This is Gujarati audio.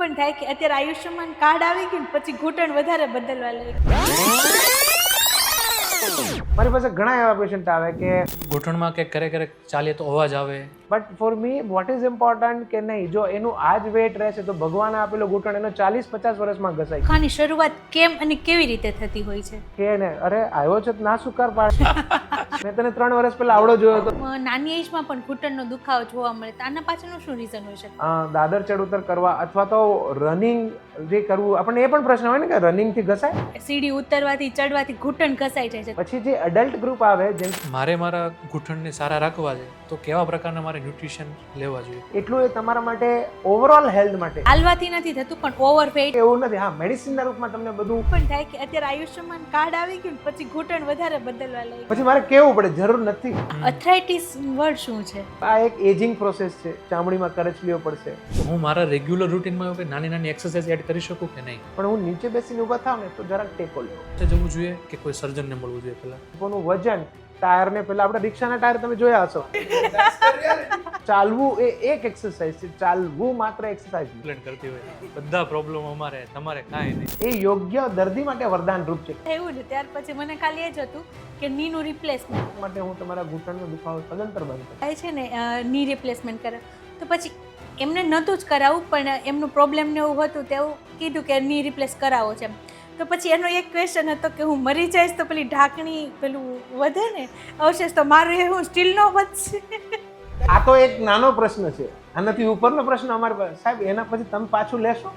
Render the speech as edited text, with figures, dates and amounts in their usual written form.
પણ થાય કે અત્યારે આયુષ્યમાન કાર્ડ આવી ગયું ને પછી ઘૂંટણ વધારે બદલવા લાગ્યું. મારી પાસે ઘણા એવા પેશન્ટ આવે કે ઘૂંટણમાં કે ક્યારેક ચાલીએ તો અવાજ આવે. But for me what is important કે નહીં, જો એનું આ જ વેટ રહેશે તો ભગવાને આપેલો ઘૂંટણ એનો 40-50 વર્ષમાં ઘસાય. ખાની શરૂઆત કેમ અને કેવી રીતે થતી હોય છે? કે ને અરે આવ્યો છે તો ના સુકાર પાડ. મેં તને 3 વર્ષ પહેલા આવડો જોયો હતો. નાની એજમાં પણ ઘૂંટણનો દુખાવો જોવા મળે તો આના પાછળનું શું રીઝન હોય શકે? દાદર ચડ ઉતર કરવા અથવા તો રનિંગ જે કરવું, આપણને એ પણ પ્રશ્ન હોય ને કે રનિંગ થી ઘસાય. સીડી ઉતરવાથી ચડવાથી ઘૂંટણ ઘસાઈ જાય છે. પછી જે એડલ્ટ ગ્રુપ આવે જેમ મારે મારા ઘૂંટણને સારા રાખવા છે તો કેવા પ્રકારના મારે ન્યુટ્રિશન લેવા જોઈએ? એટલું એ તમારા માટે ઓવરઓલ હેલ્થ માટે હાલવાથી નથી થતું પણ ઓવરવેટ એવું નથી. હા, મેડિસિનના રૂપમાં તમને બધું પણ થાય કે અત્યારે આયુષ્યમાન કાર્ડ આવી ગયું ને પછી ઘૂંટણ વધારે બદલવા લાગ્યું. પછી મારે કેવું પડે, જરૂર નથી. આર્થરાઇટિસ વર્ડ શું છે? આ એક એજિંગ પ્રોસેસ છે. ચામડીમાં કરચલીઓ પડશે. હું મારા રેગ્યુલર રૂટીનમાં એવું કે નાની નાની એક્સરસાઇઝ એડ કરી શકું કે નહીં? પણ હું નીચે બેસીને ઊભા થાવ ને તો જરાક ટેકો લો. જવું જોઈએ કે કોઈ સર્જનને મળવું જોઈએ પહેલા? લોકોનું વજન, ટાયરને પહેલા આપણે રિક્ષાના ટાયર તમે જોયા હશો. ચાલવું એ એક એક્સરસાઇઝ છે. ચાલવું માત્ર એક્સરસાઇઝ કમ્પ્લેન કરતી હોય બધા પ્રોબ્લેમ અમારે, તમારે કાંઈ નહીં. એ યોગ્ય દર્દી માટે વરદાન રૂપ છે. એવું ને ત્યાર પછી મને ખાલી એ જ હતું કે નીનું રિપ્લેસમેન્ટ માટે હું તમારા ઘૂંટણનો દુખાવો સદંતર બંધ કરું. થાય છે ને, ની રિપ્લેસમેન્ટ કરે તો પછી એમને નહોતું જ કરાવવું પણ એમનું પ્રોબ્લેમ ને એવું હતું તેવું કીધું કે ની રિપ્લેસ કરાવો છે. તો પછી એનો એક ક્વેશ્ચન હતો કે હું મરી જઈશ તો પેલી ઢાંકણી પેલું વધે ને અવશેષ તો મારે હું સ્ટીલનો વધશે. આ તો એક નાનો પ્રશ્ન છે. આનાથી ઉપરનો પ્રશ્ન અમારી પાસે સાહેબ, એના પછી તમે પાછું લેશો?